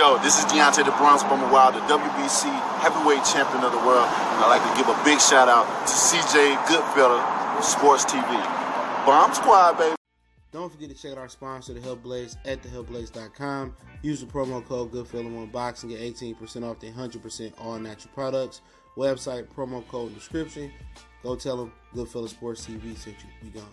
Yo, this is Deontay the Bronx Bomber Wilder, WBC heavyweight champion of the world. And I'd like to give a big shout out to CJ Goodfella of Sports TV. Bomb Squad, baby. Don't forget to check out our sponsor, The Health Blaze, at thehealthblaze.com. Use the promo code Goodfella1Box and get 18% off the 100% all natural products. Website, promo code, description. Go tell them Goodfella Sports TV sent you. We gone.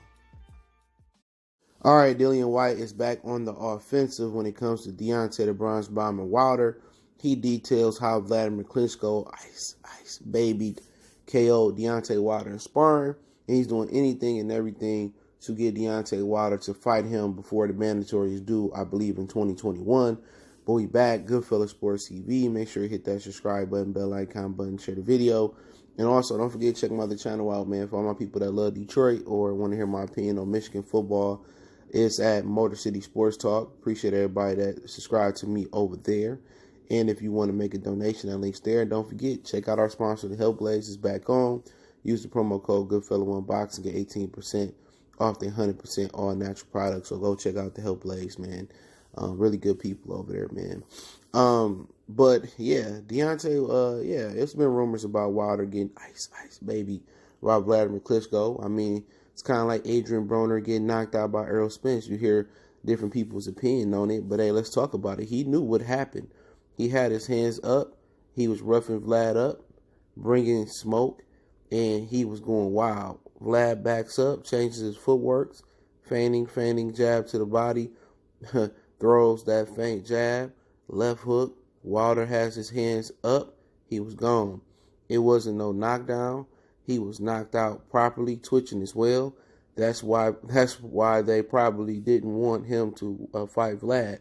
All right, Dillian Whyte is back on the offensive when it comes to Deontay the Bronze Bomber Wilder. He details how Wladimir Klitschko ice babied KO'd Deontay Wilder in sparring, and he's doing anything and everything to get Deontay Wilder to fight him before the mandatory is due, I believe, in 2021. But we back, Goodfella Sports TV. Make sure you hit that subscribe button, bell icon button, share the video. And also, don't forget to check my other channel out, man, for all my people that love Detroit or want to hear my opinion on Michigan football. It's at Motor City Sports Talk. Appreciate everybody that subscribed to me over there. And if you want to make a donation, that link's there. And don't forget, check out our sponsor, The Health Blaze is back on. Use the promo code Goodfella1Box and get 18% off the 100% all natural products. So go check out The Health Blaze, man. Really good people over there, man. But yeah, Deontay, it's been rumors about Wilder getting ice baby about Wladimir Klitschko. I mean, it's kind of like Adrian Broner getting knocked out by Errol Spence. You hear different people's opinion on it, but hey, let's talk about it. He knew what happened. He had his hands up. He was roughing Vlad up, bringing smoke, and he was going wild. Vlad backs up, changes his footwork, feigning jab to the body, throws that feint jab, left hook. Wilder has his hands up. He was gone. It wasn't no knockdown. He was knocked out properly, twitching as well. That's why they probably didn't want him to fight Vlad,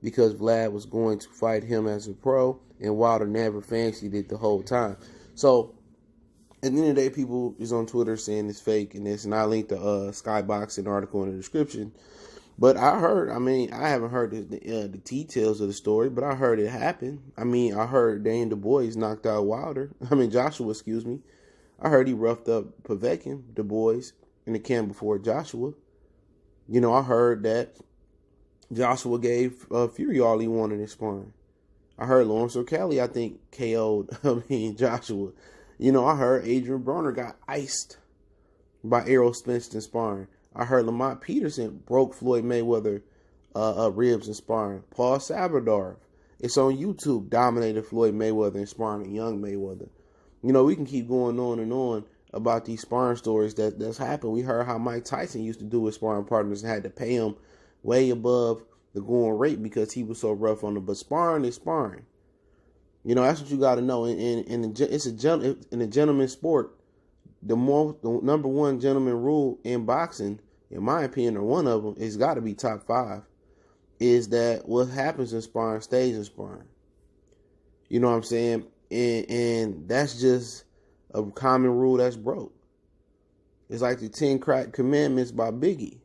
because Vlad was going to fight him as a pro, and Wilder never fancied it the whole time. So at the end of the day, people is on Twitter saying it's fake and this, and I linked the Skyboxing article in the description. But I haven't heard the details of the story, but I heard it happened. I heard Daniel Dubois knocked out Joshua, excuse me. I heard he roughed up Povetkin, Dubois, in the camp before Joshua. You know, I heard that Joshua gave Fury all he wanted in sparring. I heard Lawrence O'Kelly, I think, KO'd Joshua. You know, I heard Adrian Broner got iced by Errol Spence in sparring. I heard Lamont Peterson broke Floyd Mayweather ribs in sparring. Paul Sabador, it's on YouTube, dominated Floyd Mayweather in sparring and young Mayweather. You know, we can keep going on and on about these sparring stories that's happened. We heard how Mike Tyson used to do with sparring partners and had to pay him way above the going rate because he was so rough on them. But sparring is sparring. You know, that's what you got to know. In a gentleman's sport, the number one gentleman rule in boxing, in my opinion, or one of them, it's got to be top 5, is that what happens in sparring stays in sparring. You know what I'm saying? And that's just a common rule that's broke. It's like the 10 Commandments by Biggie.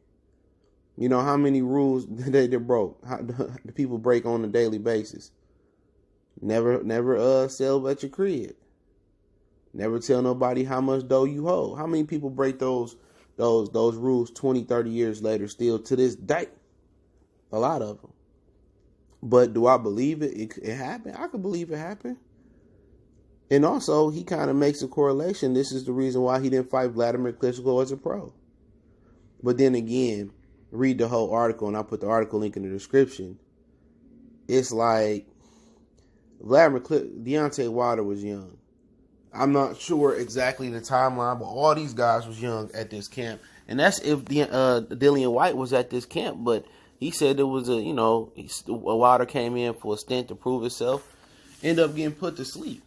You know, how many rules they broke? How do people break on a daily basis? Never sell at your crib. Never tell nobody how much dough you hold. How many people break those rules 20, 30 years later still to this day? A lot of them. But do I believe it happened? I could believe it happened. And also, he kind of makes a correlation. This is the reason why he didn't fight Wladimir Klitschko as a pro. But then again, read the whole article, and I'll put the article link in the description. It's like Deontay Wilder was young. I'm not sure exactly the timeline, but all these guys was young at this camp. And that's if Dillian Whyte was at this camp. But he said there was Wilder came in for a stint to prove himself, ended up getting put to sleep.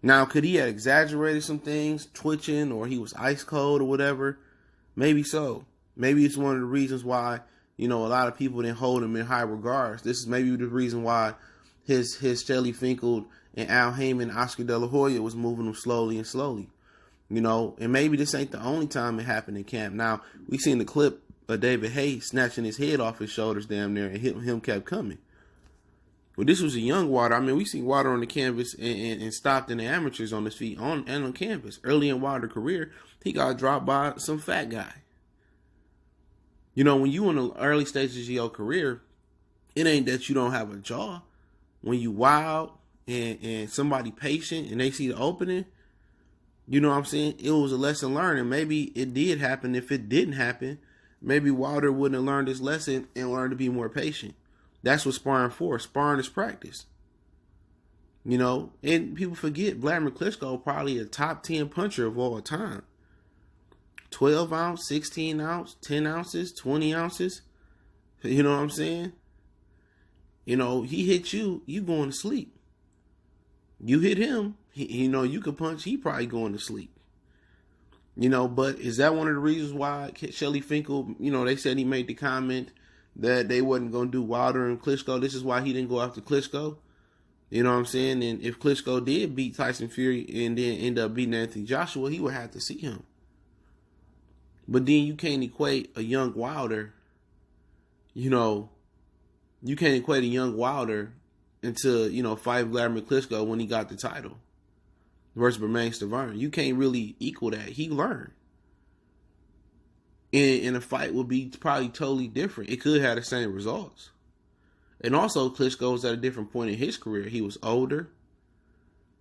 Now, could he have exaggerated some things, twitching, or he was ice cold or whatever? Maybe so. Maybe it's one of the reasons why, a lot of people didn't hold him in high regards. This is maybe the reason why his Shelly Finkel and Al Heyman, Oscar De La Hoya was moving him slowly. And maybe this ain't the only time it happened in camp. Now, we seen the clip of David Haye snatching his head off his shoulders damn near, and him kept coming. Well, this was a young Wilder. We seen Wilder on the canvas and stopped in the amateurs on his feet on canvas. Early in Wilder's career, he got dropped by some fat guy. When you in the early stages of your career It ain't that you don't have a jaw. When you wild and somebody patient and they see the opening, you know what I'm saying? It was a lesson learned, and maybe it did happen. If it didn't happen, maybe Wilder wouldn't have learned this lesson and learned to be more patient. That's what sparring for. Sparring is practice. You know, and people forget Wladimir Klitschko probably a top 10 puncher of all time. 12 ounce, 16 ounce, 10 ounces, 20 ounces. You know what I'm saying? You know, he hit you, you going to sleep. You hit him, you know, you could punch, he probably going to sleep. You know, but is that one of the reasons why Shelly Finkel, you know, they said he made the comment that they wasn't going to do Wilder and Klitschko. This is why he didn't go after Klitschko. You know what I'm saying? And if Klitschko did beat Tyson Fury and then end up beating Anthony Joshua, he would have to see him. But then you can't equate a young Wilder, you know, you can't equate a young Wilder into, you know, fight Wladimir Klitschko when he got the title versus Bermane Stiverne. You can't really equal that. He learned. And a fight would be probably totally different. It could have the same results. And also, Klitschko was at a different point in his career. He was older.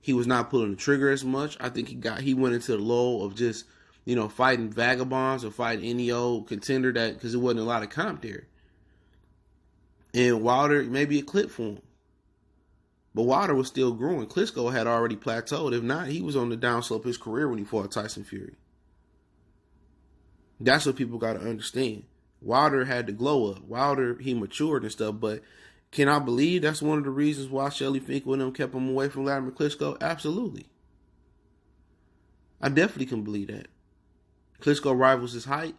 He was not pulling the trigger as much. I think he went into the lull of just, you know, fighting vagabonds or fighting any old contender that, because there wasn't a lot of comp there. And Wilder, maybe a clip for him. But Wilder was still growing. Klitschko had already plateaued. If not, he was on the downslope of his career when he fought Tyson Fury. That's what people got to understand. Wilder had to glow up. Wilder, he matured and stuff. But can I believe that's one of the reasons why Shelly Finkel and them kept him away from Wladimir Klitschko? Absolutely. I definitely can believe that. Klitschko rivals his height.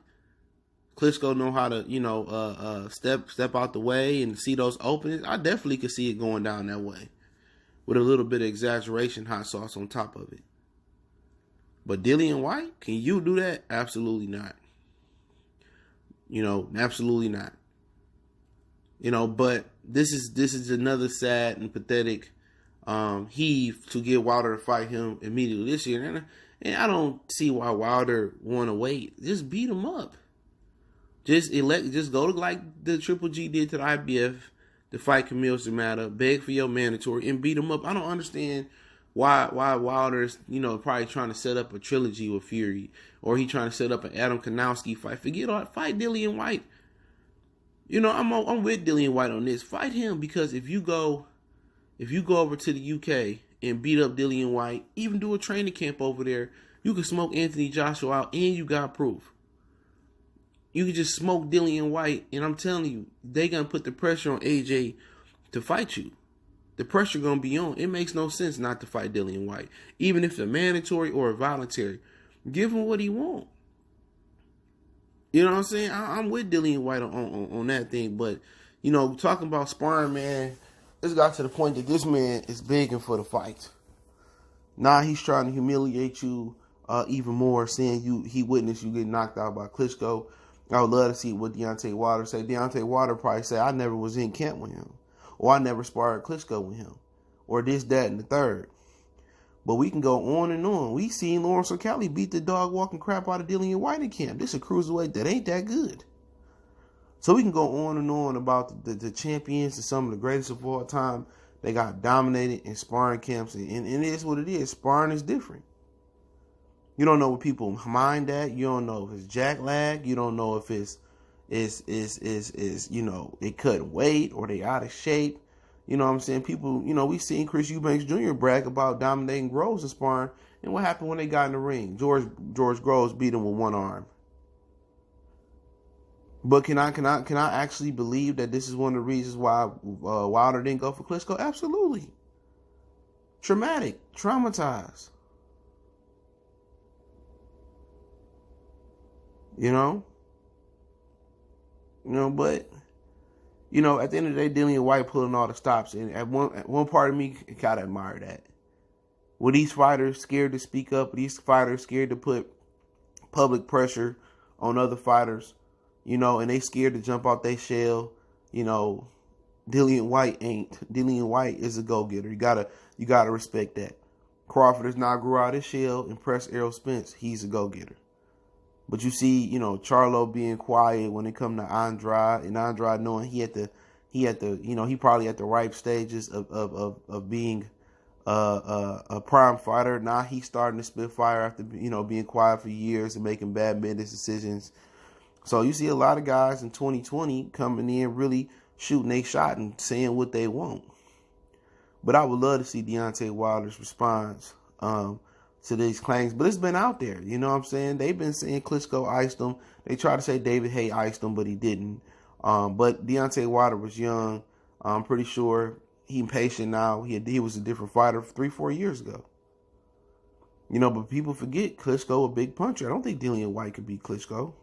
Klitschko know how to, you know, step out the way and see those openings. I definitely could see it going down that way with a little bit of exaggeration, hot sauce on top of it. But Dillian Whyte, can you do that? Absolutely not. You know, absolutely not. You know, but this is another sad and pathetic heave to get Wilder to fight him immediately this year. And I don't see why Wilder want to wait. Just beat him up. Just go to like the Triple G did to the IBF to fight Camille Zamata, beg for your mandatory, and beat him up. I don't understand why Wilder's, you know, probably trying to set up a trilogy with Fury, or he trying to set up an Adam Kanowski fight. Forget all, fight Dillian Whyte. You know, I'm with Dillian Whyte on this. Fight him, because if you go over to the UK and beat up Dillian Whyte, even do a training camp over there, you can smoke Anthony Joshua out, and you got proof. You can just smoke Dillian Whyte, and I'm telling you, they gonna put the pressure on AJ to fight you. The pressure gonna be on. It makes no sense not to fight Dillian Whyte, even if it's mandatory or voluntary. Give him what he want. You know what I'm saying? I'm with Dillian Whyte on that thing, but you know, talking about sparring, man, it's got to the point that this man is begging for the fight. Now he's trying to humiliate you even more, saying he witnessed you get knocked out by Klitschko. I would love to see what Deontay Wilder say. Deontay Wilder probably say, I never was in camp with him, or I never sparred Klitschko with him, or this, that, and the third. But we can go on and on. We seen Lawrence O'Callaghan beat the dog walking crap out of Dillian Whyte in camp. This is a cruiserweight that ain't that good. So we can go on and on about the champions and some of the greatest of all time. They got dominated in sparring camps, and it is what it is. Sparring is different. You don't know what people mind at. You don't know if it's jack lag. You don't know if it's you know, they cut weight or they out of shape. You know what I'm saying? People, you know, we seen Chris Eubanks Jr. brag about dominating Groves in sparring, and what happened when they got in the ring? George Groves beat him with one arm. But can I actually believe that this is one of the reasons why Wilder didn't go for Klitschko? Absolutely. Traumatic, traumatized. You know, but you know, at the end of the day, Dillian Whyte pulling all the stops, and at one part of me kind of admire that. Were these fighters scared to speak up? Were these fighters scared to put public pressure on other fighters? You know, and they scared to jump out their shell. You know, Dillian Whyte ain't. Dillian Whyte is a go-getter. You gotta respect that. Crawford has not grew out his shell. Impressed Errol Spence. He's a go-getter. But you see, you know, Charlo being quiet when it come to Andrade, and Andrade knowing he had to he at the, he probably at the ripe stages of being a prime fighter. Now he's starting to spit fire after, being quiet for years and making bad business decisions. So you see a lot of guys in 2020 coming in really shooting a shot and saying what they want. But I would love to see Deontay Wilder's response to these claims. But it's been out there, you know what I'm saying? They've been saying Klitschko iced him. They tried to say David Haye iced him, but he didn't. But Deontay Wilder was young. I'm pretty sure he's patient now. He was a different fighter 3-4 years ago. But people forget Klitschko a big puncher. I don't think Dillian Whyte could beat Klitschko.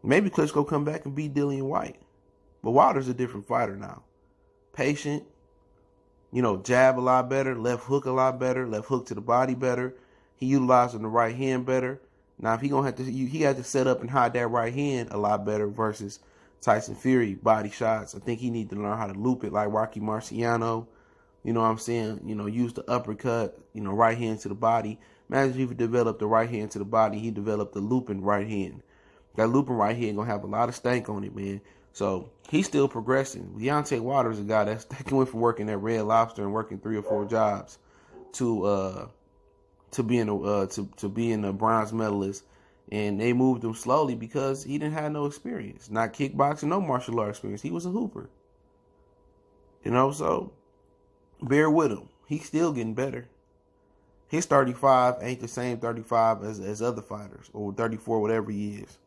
Maybe Klitschko come back and beat Dillian Whyte. But Wilder's a different fighter now. Patient. Jab a lot better, left hook a lot better, left hook to the body better. He utilizing the right hand better. Now, if he had to set up and hide that right hand a lot better versus Tyson Fury body shots. I think he need to learn how to loop it like Rocky Marciano. You know what I'm saying? Use the uppercut, right hand to the body. Imagine if he developed the right hand to the body, he developed the looping right hand. That looping right hand gonna have a lot of stank on it, man. So he's still progressing. Deontay Wilder is a guy that went from working at Red Lobster and working 3 or 4 jobs to being a bronze medalist, and they moved him slowly because he didn't have no experience, not kickboxing, no martial arts experience. He was a hooper, So bear with him. He's still getting better. His 35 ain't the same 35 as other fighters, or 34, whatever he is.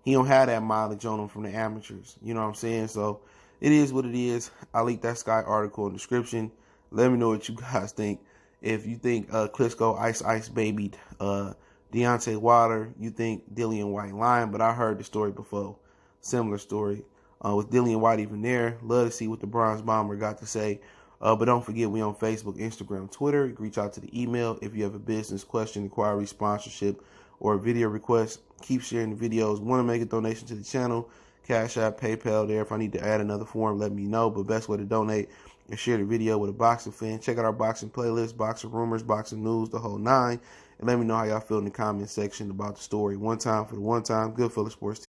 He don't have that mileage on him from the amateurs. You know what I'm saying? So it is what it is. I'll link that Sky article in the description. Let me know what you guys think. If you think Klitschko ice babied Deontay Wilder, you think Dillian Whyte lying, but I heard the story before. Similar story. With Dillian Whyte even there. Love to see what the Bronze Bomber got to say. But don't forget, we on Facebook, Instagram, Twitter. You can reach out to the email if you have a business question, inquiry, sponsorship, or a video request. Keep sharing the videos. Want to make a donation to the channel? Cash App, PayPal there. If I need to add another form, let me know. But best way to donate is share the video with a boxing fan. Check out our boxing playlist, boxing rumors, boxing news, the whole 9. And let me know how y'all feel in the comment section about the story. One time for the one time. Goodfellas Sports.